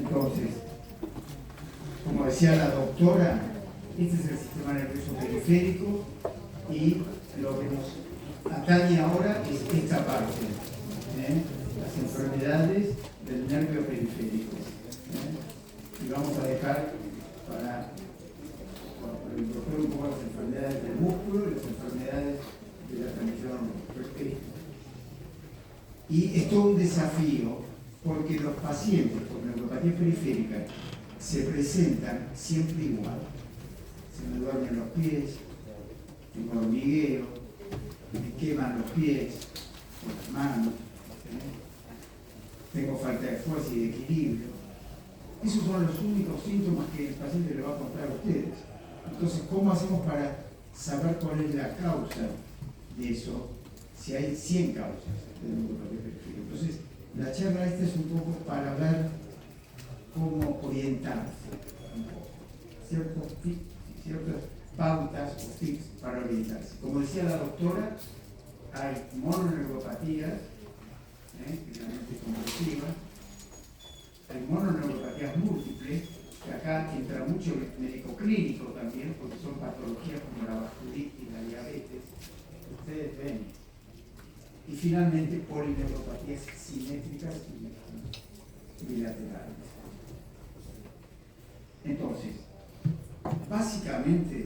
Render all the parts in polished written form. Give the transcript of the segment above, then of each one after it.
Entonces, como decía la doctora, este es el sistema nervioso periférico y lo que nos atañe ahora es esta parte, las enfermedades del nervio periférico. Y vamos a dejar para introducir un poco las enfermedades del músculo y las enfermedades de la transmisión respiratoria. Y es todo un desafío porque los pacientes con neuropatía periférica se presentan siempre igual. Se me duermen los pies, tengo hormigueo, me queman los pies, las manos, tengo falta de fuerza y de equilibrio. Esos son los únicos síntomas que el paciente le va a contar a ustedes. Entonces, ¿cómo hacemos para saber cuál es la causa de eso? Si hay 100 causas de neuropatía periférica. Entonces, la charla esta es un poco para ver cómo orientarse un poco. Ciertas pautas o tips para orientarse. Como decía la doctora, hay mononeuropatías, generalmente convulsivas, hay mononeuropatías múltiples, que acá entra mucho el médico clínico también, porque son patologías como la vasculitis, la diabetes, ustedes ven. Y finalmente polineuropatías simétricas y bilaterales. Entonces, básicamente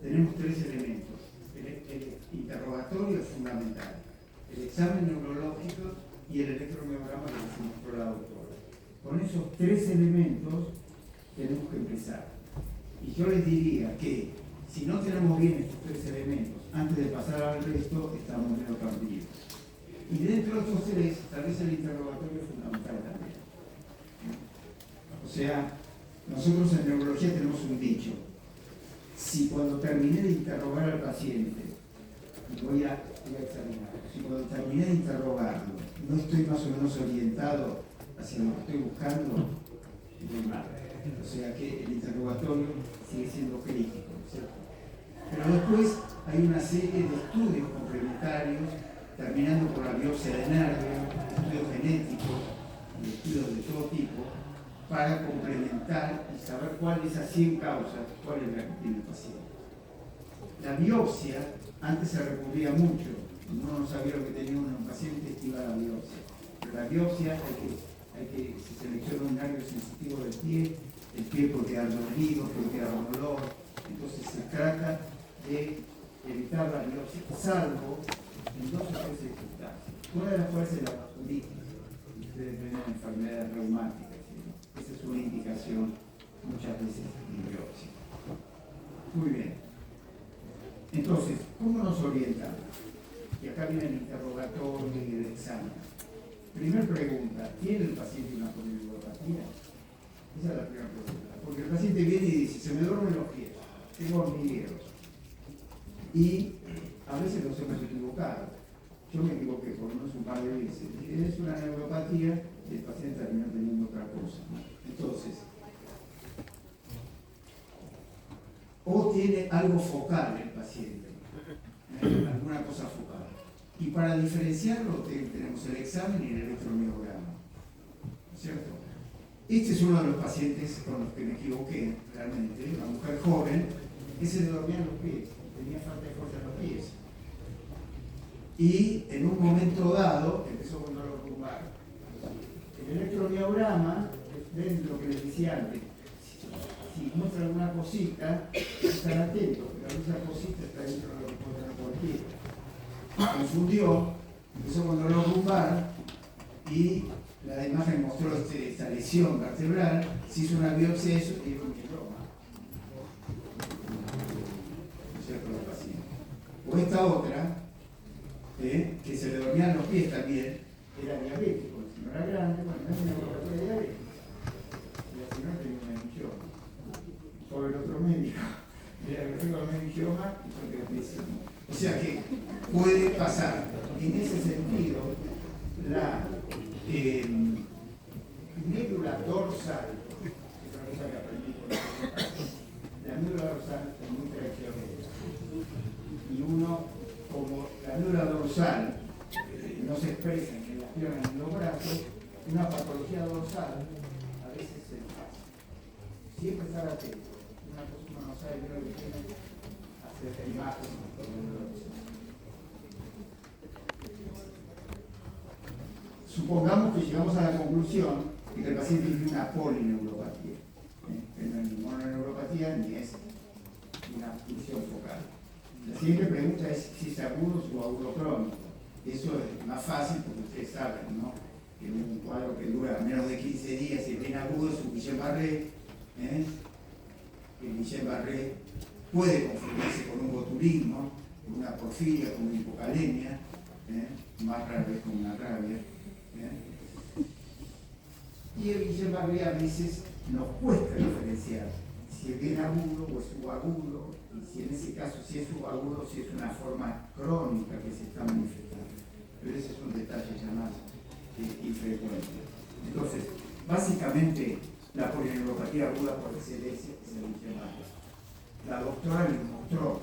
tenemos tres elementos. El interrogatorio es fundamental, el examen neurológico y el electromiograma que nos mostró la doctora. Con esos tres elementos tenemos que empezar. Y yo les diría que si no tenemos bien estos tres elementos, antes de pasar al resto, estamos medio perdidos. Y dentro de estos tres, tal vez el interrogatorio es fundamental también. O sea, nosotros en neurología tenemos un dicho. Si cuando terminé de interrogar al paciente, voy a examinar, si cuando terminé de interrogarlo, no estoy más o menos orientado hacia lo que estoy buscando, muy mal. O sea que el interrogatorio sigue siendo crítico, ¿cierto? Pero después hay una serie de estudios complementarios, terminando por la biopsia de nervio, estudios genéticos, y estudios de todo tipo, para complementar y saber cuál de esas 100 causas, cuál es la que tiene el paciente. La biopsia, antes se recurría mucho, uno no sabía lo que tenía un paciente, iba a la biopsia. Pero la biopsia se selecciona un nervio sensitivo del pie, el pie puede quedar dolido, puede quedar dolor, entonces se trata de evitar la biopsia, salvo en dos o tres circunstancias. Una de las cuales es la vasculitis, ustedes ven enfermedades reumáticas, ¿sí? Esa es una indicación muchas veces de biopsia. Muy bien. Entonces, ¿cómo nos orientamos? Y acá viene el interrogatorio y el examen. Primera pregunta, ¿tiene el paciente una polineuropatía? Esa es la primera pregunta. Porque el paciente viene y dice, se me duermen los pies, tengo hormigueos. Y a veces nos hemos equivocado. Yo me equivoqué por lo menos un par de veces. Es una neuropatía y el paciente termina teniendo otra cosa. Entonces, o tiene algo focal el paciente, alguna cosa focal. Y para diferenciarlo tenemos el examen y el electromiograma, ¿cierto? Este es uno de los pacientes con los que me equivoqué realmente, una mujer joven que se le dormían los pies, tenía falta de fuerza en los pies. Y en un momento dado empezó con dolor lumbar. El electromiograma, ven lo que les decía antes, si muestra alguna cosita, están atentos, pero esa cosita está dentro de lo que puede tener cualquiera. Confundió, empezó con dolor lumbar y la imagen mostró esta lesión vertebral, se hizo una biopsia de eso y era un mieloma. ¿No es cierto? La paciente. O esta otra, que se le dormían los pies también, era diabético, el señor era grande, bueno, no es una neuropatía diabética. Y la señora tenía un meningioma. Por el otro médico, era que tengo el meningioma y fue gravísimo. O sea que puede pasar. En ese sentido, la médula dorsal, que es una cosa que aprendí con la médula dorsal es muy traicionera. Y uno, como la médula dorsal no se expresa en las piernas y en los brazos, una patología dorsal a veces siempre estar atento. Una cosa uno no sabe qué es lo que tiene hacer la imagen. Supongamos que llegamos a la conclusión de que el paciente tiene una polineuropatía. Que no es ni mononeuropatía ni es una función focal. La siguiente pregunta es si es agudo o agudo crónico. Eso es más fácil porque ustedes saben, ¿no? Que un cuadro que dura menos de 15 días y es bien agudo es un Guillain-Barré. El Guillain-Barré puede confundirse con un botulismo, con una porfiria, con una hipocalemia, más rara vez con una rabia. Y el Guillain-Barré a veces nos cuesta diferenciar si es bien agudo o es subagudo, y si en ese caso si es subagudo, si es una forma crónica que se está manifestando. Pero ese es un detalle ya más infrecuente. Entonces, básicamente, la polineuropatía aguda por excelencia es el Guillain-Barré. La doctora les mostró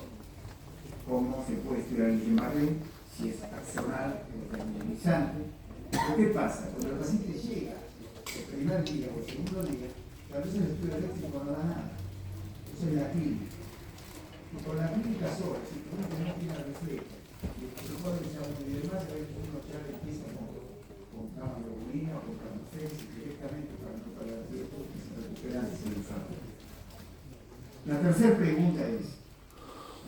cómo se puede estudiar el Guillain-Barré, si es axonal o terminalizante. Pero ¿qué pasa? Cuando el paciente llega el primer día o el segundo día, a veces el estudio eléctrico no da nada. Eso es la clínica. Y con la clínica sola, si uno no tiene reflejo, y el cuadro que se llama y demás, a veces uno ya empieza con camaglobulina o con camuflex directamente para no perder tiempo y se recupera antes del infarto. La tercera pregunta es,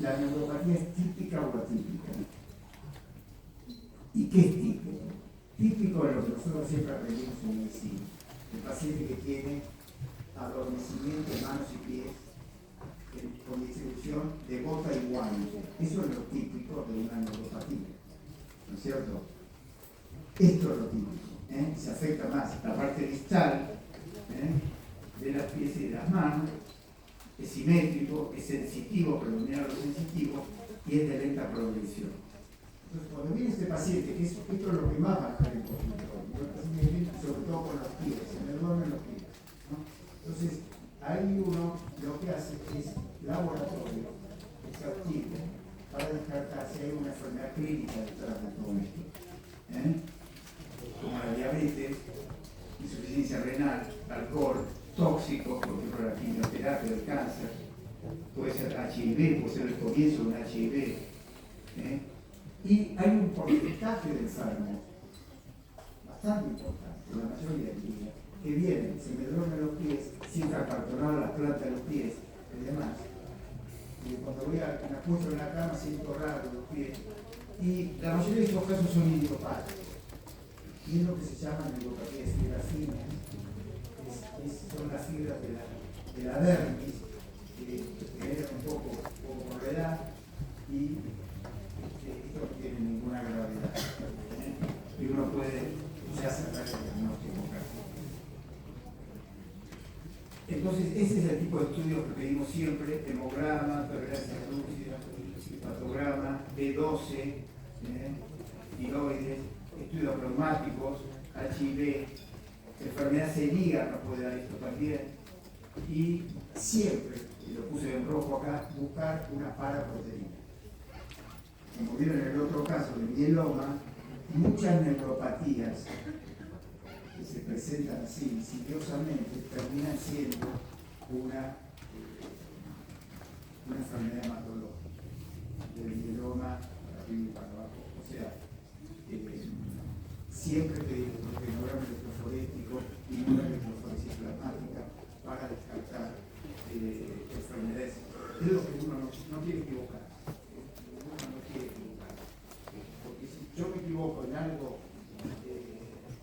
¿la neuropatía es típica o atípica? ¿Y qué es típico? Típico de lo que nosotros siempre aprendimos en medicina. El paciente que tiene adormecimiento de manos y pies con distribución de gota y guano. Eso es lo típico de una neuropatía, ¿no es cierto? Esto es lo típico. Se afecta más la parte distal de las pies y de las manos, es simétrico, es sensitivo, predomina lo sensitivo y es de lenta progresión. Entonces, cuando viene este paciente, que esto es lo que más va a estar en consultorio, el paciente viene sobre todo con los pies, se me duermen los pies, ¿no? Entonces, ahí uno lo que hace es laboratorio exhaustivo para descartar si hay una enfermedad clínica detrás de todo esto, como la diabetes, insuficiencia renal, alcohol, tóxicos, por ejemplo la quimioterapia del cáncer, puede ser HIV, puede ser el comienzo de un HIV. Y hay un porcentaje de enfermos, bastante importante, la mayoría diría, que vienen, se me duermen los pies, sin acartonar las plantas de los pies y demás. Y cuando me acuesto en la cama siento raro los pies. Y la mayoría de estos casos son idiopáticos. Y es lo que se llama neuropatía de fibras finas. Son las fibras de la dermis, que generan un poco por la edad y esto no tiene ninguna gravedad. Y uno puede ya sacar el diagnóstico. Entonces, ese es el tipo de estudios que pedimos siempre: hemograma, tolerancia lúcida, hepatograma, B12, tiroides, estudios pneumáticos, HIV, enfermedad celíaca nos puede dar esto también. Y siempre, y lo puse en rojo acá, buscar una paraproteína. Como vieron en el otro caso del mieloma, muchas neuropatías que se presentan así insidiosamente terminan siendo una enfermedad hematológica, del mieloma para arriba y para abajo. O sea, siempre pedimos fenograma electroforético y una electroforesis plasmática para descartar enfermedades. Es lo que uno no quiere equivocar. Uno no quiere equivocar. Porque si yo me equivoco en algo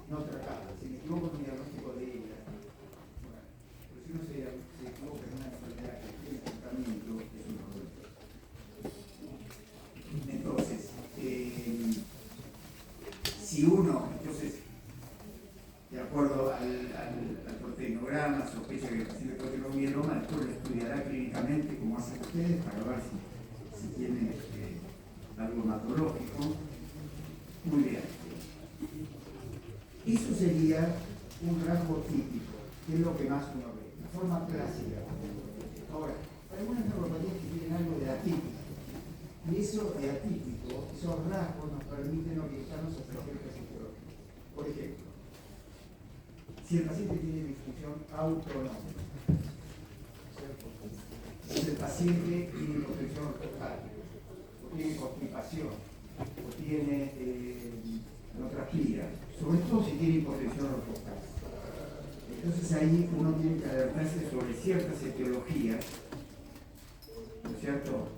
no tratable, si me equivoco en un diagnóstico de ella, bueno, pero si uno se equivoca en una enfermedad que tiene tratamiento, es un problema. Entonces, si uno, de acuerdo al proteinograma, sospecha que el paciente puede tener un mieloma, después lo estudiará clínicamente como hacen ustedes para ver si tiene algo hematológico. Muy bien. Eso sería un rasgo típico, que es lo que más uno ve, la forma clásica. Ahora, hay algunas neuropatías que tienen algo de atípico. Y eso de atípico, esos rasgos nos permiten orientarnos hacia ciertas etiologías. Por ejemplo, si el paciente tiene disfunción autonómica, paciente tiene hipotensión ortostática, o tiene constipación, o tiene, no transpira, sobre todo si tiene hipotensión ortostática. Entonces ahí uno tiene que alertarse sobre ciertas etiologías, ¿no es cierto?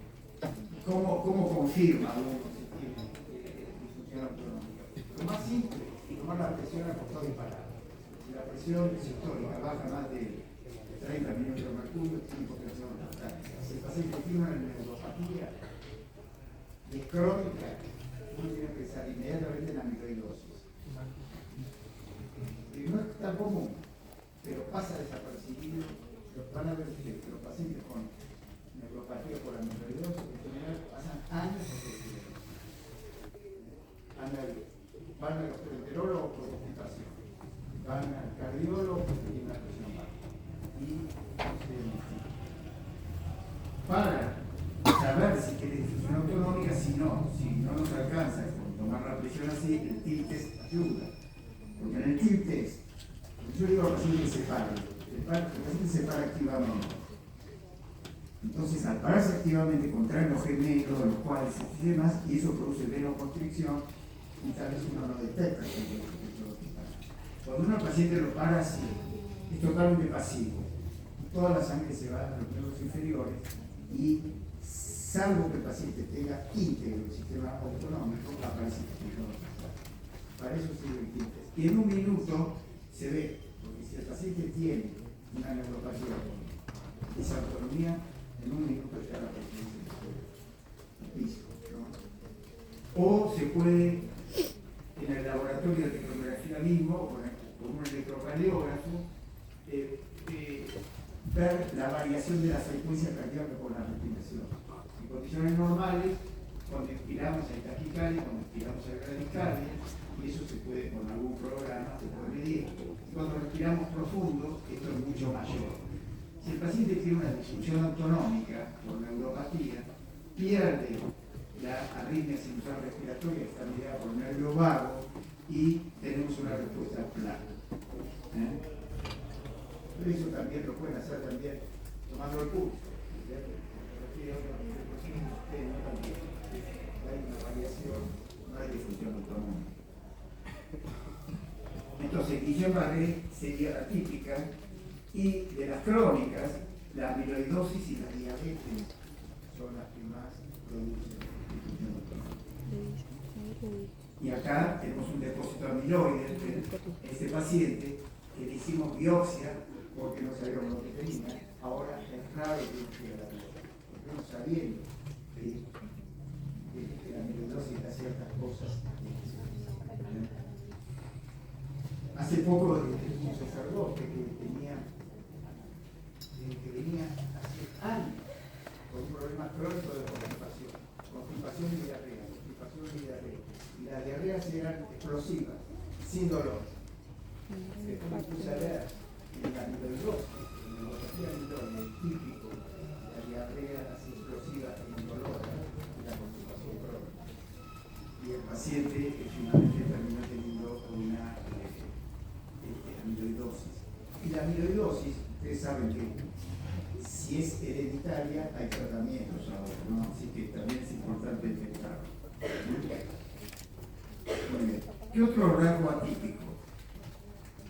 ¿Cómo confirma uno si tiene disfunción autonómica? Lo más simple es tomar la presión acostado y parado. Si la presión sistólica baja más de 30 milímetros de mercurio, tiene hipotensión ortostática. Si el paciente tiene una neuropatía y es crónica, uno tiene que pensar inmediatamente en la amiloidosis. Y no es tan común, pero pasa desapercibido. Van a ver que los pacientes con neuropatía por amiloidosis en general pasan años en el van al gastroenterólogo por constipación, van al cardiólogo porque tiene una presión baja. Y para saber si tiene disfunción autonómica, si no nos alcanza con tomar la presión así, el TIL test ayuda. Porque en el TIL test, yo digo al paciente que se pare, el paciente se para activamente. Entonces, al pararse activamente, contrae los gemelos, los cuales y demás, y eso produce venoconstricción, y tal vez uno no detecta que es lo que pasa. Cuando uno al paciente lo para así, es totalmente pasivo. Toda la sangre se va a los nervios inferiores y, salvo que el paciente tenga íntegro el sistema autonómico, aparece el sistema. Para eso sirve el tinte. Y en un minuto se ve, porque si el paciente tiene una neuropatía con disautonomía, en un minuto ya la presión se piso, ¿no? O se puede, en el laboratorio de electromiografía mismo, con un electrocardiógrafo, ver la variación de la frecuencia cardíaca con la respiración. En condiciones normales, cuando inspiramos hay taquicardia, cuando inspiramos hay bradicardia, y eso se puede con algún programa, se puede medir. Y cuando respiramos profundo, esto es mucho mayor. Si el paciente tiene una disfunción autonómica por neuropatía, pierde la arritmia sinusal respiratoria, que está mediada por el nervio vago, y tenemos una respuesta plana. Pero eso también lo pueden hacer también tomando el pulso. Hay una variación, no hay disfunción autonómica. Entonces, Guillain-Barré sería la típica, y de las crónicas, la amiloidosis y la diabetes son las que más producen disfunción autonómica. Y acá tenemos un depósito amiloide en este paciente que le hicimos biopsia porque no sabíamos lo que tenía. Ahora es raro que llegue a la biopsia, porque no sabiendo que la amiloidosis da ciertas cosas. Hace poco un sacerdote que venía hace años con un problema crónico de constipación y diarrea, y las diarreas eran explosivas, sin dolor. Después me puse a leer en la amiloidosis, en la neuropatía amiloide, típico, la diarrea así explosiva sin dolor, y la constipación crónica. Y el paciente finalmente terminó teniendo una amiloidosis. Y la amiloidosis, ustedes saben que si es hereditaria hay tratamientos ahora, ¿no? Así que también es importante detectarlo. Muy bien. ¿Qué otro rasgo atípico?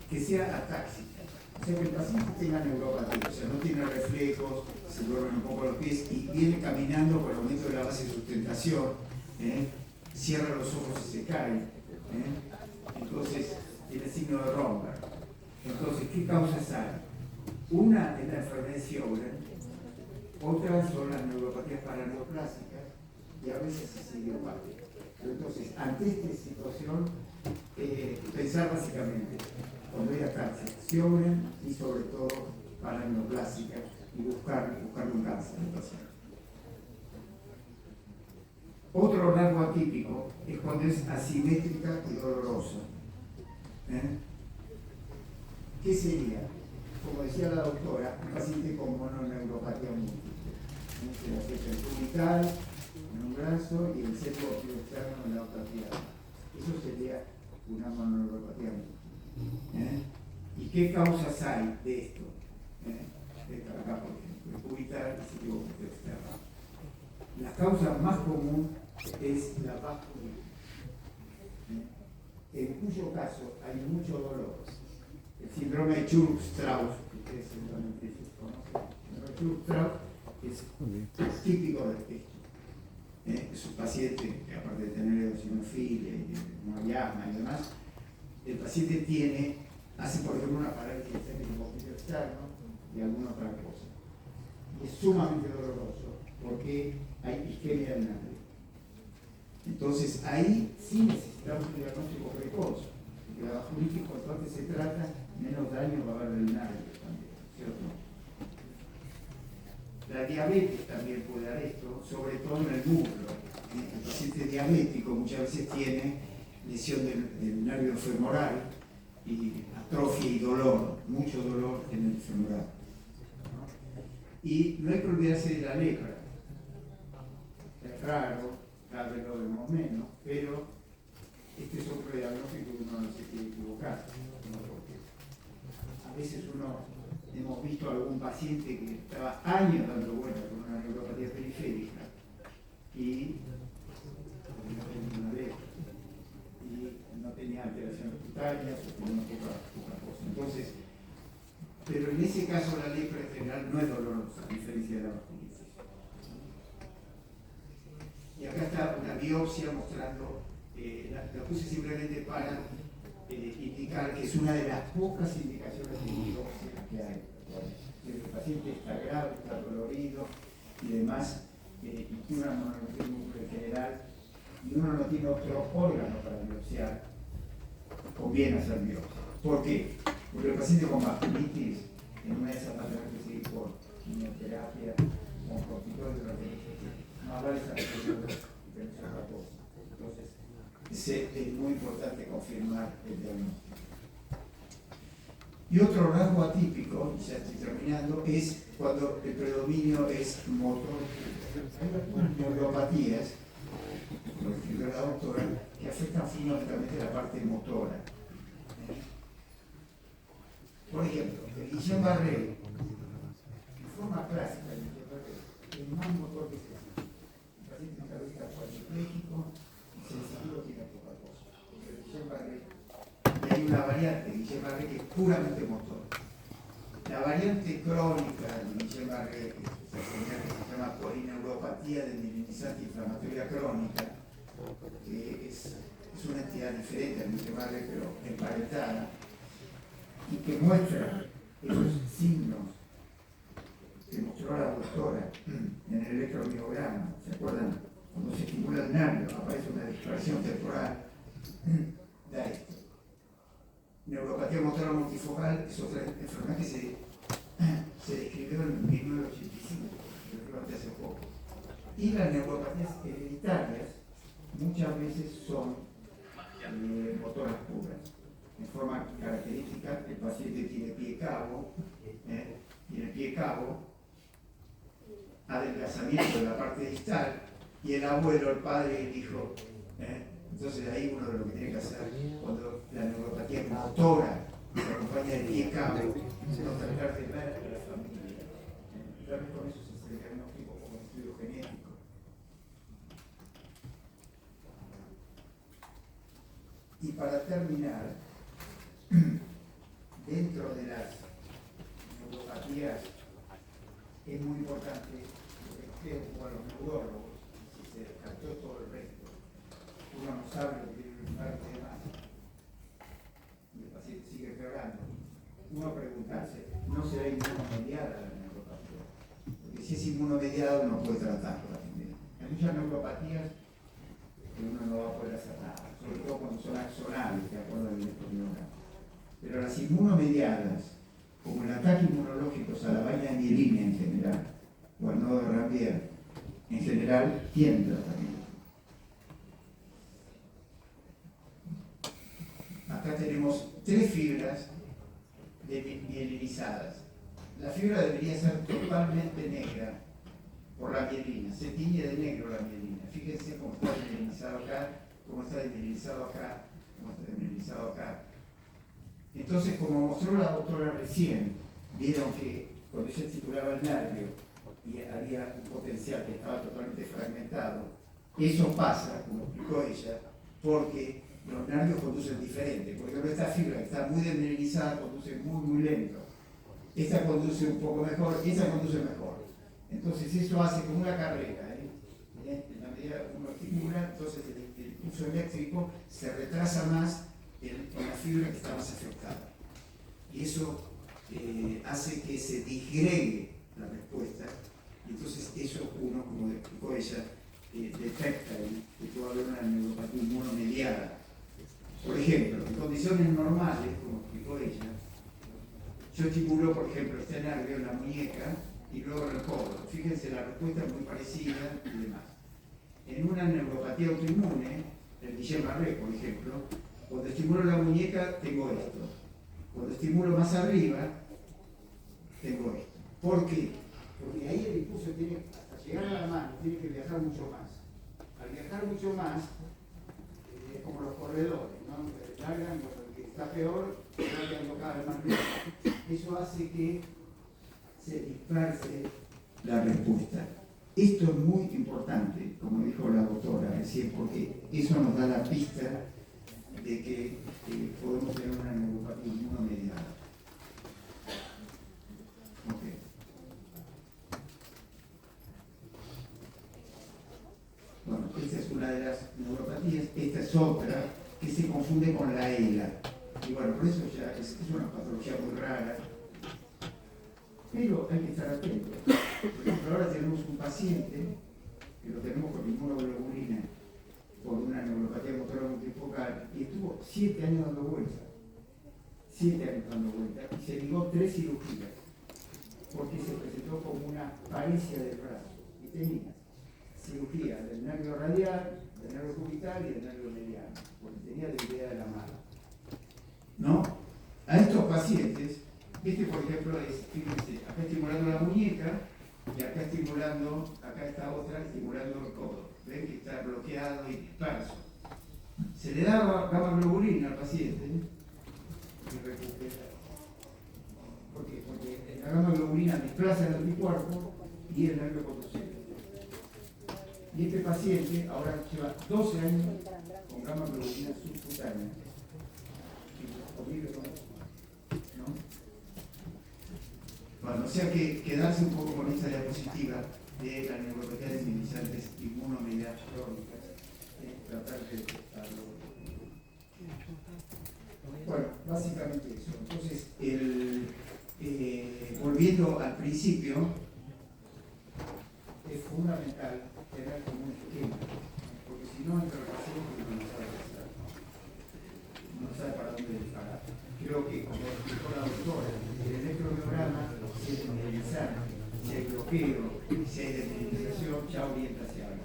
Que sea atáxica. O sea, que el paciente tenga neuropatía, o sea, no tiene reflejos, se duermen un poco los pies y viene caminando con el aumento de la base de sustentación, cierra los ojos y se cae. Entonces, tiene signo de Romberg. Entonces, ¿qué causas hay? Una es la enfermedad de Sjögren, otras son las neuropatías paraneoplásicas y a veces es idiopática. Entonces, ante esta situación, pensar básicamente cuando hay ataques, Sjögren y sobre todo paraneoplásica y buscar un cáncer en el paciente. Otro rasgo atípico es cuando es asimétrica y dolorosa. ¿Qué sería? Como decía la doctora, un paciente con mononeuropatía múltiple. Se le afecta el cervical en un brazo y el septo externo en la otra pierna. Eso sería una mononeuropatía múltiple. ¿Y qué causas hay de esto? esta acá, por ejemplo, cubital y cistitis externa. La causa más común es la vasculitis, en cuyo caso hay mucho dolor. El síndrome de Churg-Strauss, que ustedes seguramente conocen, el síndrome de Churg-Strauss es típico de esto. Es un paciente que, aparte de tener eosinofilia y asma y demás, el paciente hace por ejemplo una parálisis del externo y alguna otra cosa. Y es sumamente doloroso porque hay isquemia del nervio. Entonces ahí sí necesitamos un diagnóstico precoz, porque la vasculitis cuanto antes se trata, menos daño va a haber del nervio también, ¿cierto? La diabetes también puede dar esto, sobre todo en el muslo. El paciente diabético muchas veces tiene lesión del nervio femoral y atrofia y dolor, mucho dolor en el femoral. Y no hay que olvidarse de la lepra. Es raro, cada vez lo vemos menos, pero este es otro diagnóstico que uno no se quiere equivocar. Porque a veces hemos visto a algún paciente que estaba años dando vueltas con una neuropatía periférica y no tenía alteraciones cutáneas o tenía poca cosa. Entonces, pero en ese caso la lepra en general no es dolorosa, a diferencia de la vasculitis. Y acá está una biopsia mostrando, la puse simplemente para indicar que es una de las pocas indicaciones de biopsia que hay. El paciente está grave, está dolorido y demás, y uno no tiene músculo en general, y uno no tiene otro órgano para biopsiar, conviene hacer biopsia. ¿Por qué? Porque el paciente con vasculitis, en una de esas va a tener que seguir por quimioterapia, con corticoides, más vale esa y pensar otra cosa. Entonces, es muy importante confirmar el diagnóstico. Y otro rasgo atípico, ya estoy terminando, es cuando el predominio es motor. Hay neuropatías, lo escribió la doctora, que afectan fundamentalmente la parte motora. Por ejemplo, el Guillain-Barré, en forma clásica, el más motor que se hace. El paciente en cabeza cuadripléjico y sensitivo tiene poca cosa. Porque el Guillain-Barré, y hay una variante de Guillain-Barré que es puramente motor. La variante crónica de Guillain-Barré, que se llama polineuropatía desmielinizante inflamatoria crónica, que es una entidad diferente al Guillain-Barré, pero emparentada, y que muestra esos signos que mostró la doctora en el electromiograma. ¿Se acuerdan? Cuando se estimula el nervio, aparece una dispersión temporal, da esto. Neuropatía motora multifocal es otra enfermedad que se describió en 1985, relevante hace poco. Y las neuropatías hereditarias muchas veces son motoras puras. En forma característica, el paciente tiene pie cabo, adelgazamiento de la parte distal, y el abuelo, el padre, el hijo. Entonces ahí uno de lo que tiene que hacer cuando la neuropatía motora se acompaña de pie cabo, no tratar de ver a la familia. Realmente con eso se hace el diagnóstico como estudio genético. Y para terminar, dentro de las neuropatías es muy importante lo que creo como a los neurólogos, si se descartó todo el resto, uno no sabe lo que tiene un infarto y demás, y el paciente sigue empeorando. Uno preguntarse, ¿no será inmunomediada la neuropatía? Porque si es inmunomediada uno puede tratarla también. Hay muchas neuropatías que uno no va a poder hacer nada, sobre todo cuando son axonales, de acuerdo al electromiograma. Pero las inmunomediadas, como el ataque inmunológico a la vaina de mielina en general, o al nodo de Rambier en general, tienen tratamiento. Acá tenemos 3 fibras mielinizadas. La fibra debería ser totalmente negra por la mielina, se tiñe de negro la mielina. Fíjense cómo está desmielinizado acá, cómo está desmielinizado acá, cómo está desmielinizado acá. Entonces, como mostró la doctora recién, vieron que cuando se estimulaba el nervio y había un potencial que estaba totalmente fragmentado, eso pasa, como explicó ella, porque los nervios conducen diferente. Por ejemplo, esta fibra que está muy desmineralizada conduce muy lento. Esta conduce un poco mejor, esa conduce mejor. Entonces eso hace como una carrera. En la medida que uno estimula, entonces el impulso eléctrico se retrasa más en la fibra que está más afectada. Y eso hace que se disgregue la respuesta. Y entonces eso uno, como explicó ella, detecta que puede haber una neuropatía inmunomediada. Por ejemplo, en condiciones normales, como explicó ella, yo estimulo, por ejemplo, este nervio en la muñeca y luego en el codo. Fíjense, la respuesta es muy parecida y demás. En una neuropatía autoinmune, el Guillain-Barré, por ejemplo, cuando estimulo la muñeca, tengo esto. Cuando estimulo más arriba, tengo esto. ¿Por qué? Porque ahí el impulso tiene, hasta llegar a la mano, tiene que viajar mucho más. Al viajar mucho más, es como los corredores, ¿no? Largan, el que está peor, largan cada vez más lejos. Eso hace que se disperse la respuesta. Esto es muy importante, como dijo la doctora, es decir, porque eso nos da la pista de que podemos tener una neuropatía inmunomediada. Okay. Bueno, esta es una de las neuropatías, esta es otra que se confunde con la ELA. Y bueno, por eso ya es una patología muy rara, pero hay que estar atentos. Por ejemplo, ahora tenemos un paciente que lo tenemos con inmunoglobulina por una neuropatía motora multifocal y estuvo 7 años dando vueltas. 7 años dando vueltas y se ligó 3 cirugías porque se presentó como una paresia del brazo y tenía cirugía del nervio radial, del nervio cubital y del nervio mediano, porque tenía debilidad de la mano. ¿No? A estos pacientes, este por ejemplo es, fíjense, acá estimulando la muñeca y acá estimulando, acá está otra estimulando el codo. Ven que está bloqueado y disperso. Se le da gamma globulina al paciente y recupera. ¿Por qué? Porque la gamma globulina desplaza el anticuerpo y el nervio conducente. Y este paciente ahora lleva 12 años con gamma globulina subcutánea. ¿No? Bueno, o sea que quedarse un poco con esta diapositiva de la neuropatía de minimizantes inmunomediadas crónicas, tratar de detectarlo. Bueno, básicamente eso. Entonces, volviendo al principio, es fundamental tener como un esquema, porque si no entra el paciente no sabe para dónde disparar. Creo que, como explicó la doctora, el electromiograma, si hay movilizar, si hay bloqueo, si hay desmineralización, ya orienta hacia algo.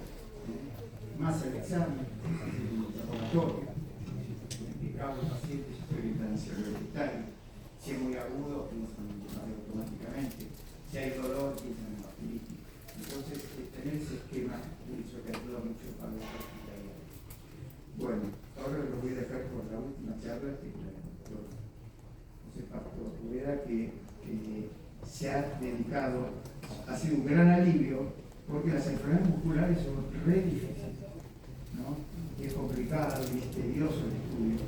Más el examen, el laboratorio, indicado el paciente, si estoy orientando hacia el hereditario, si es muy agudo, piensan automáticamente, si hay dolor, piensan en vasculitis. Entonces, tener ese esquema, eso que ayuda mucho para la práctica diaria. Bueno, ahora lo voy a dejar por la última charla que el doctor José Pastor Rueda, que se ha dedicado, ha sido un gran alivio, porque las enfermedades musculares son re difíciles, ¿no? Es complicado, misterioso el estudio.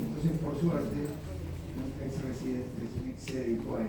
Entonces, por suerte, un ex residente se dedicó a él.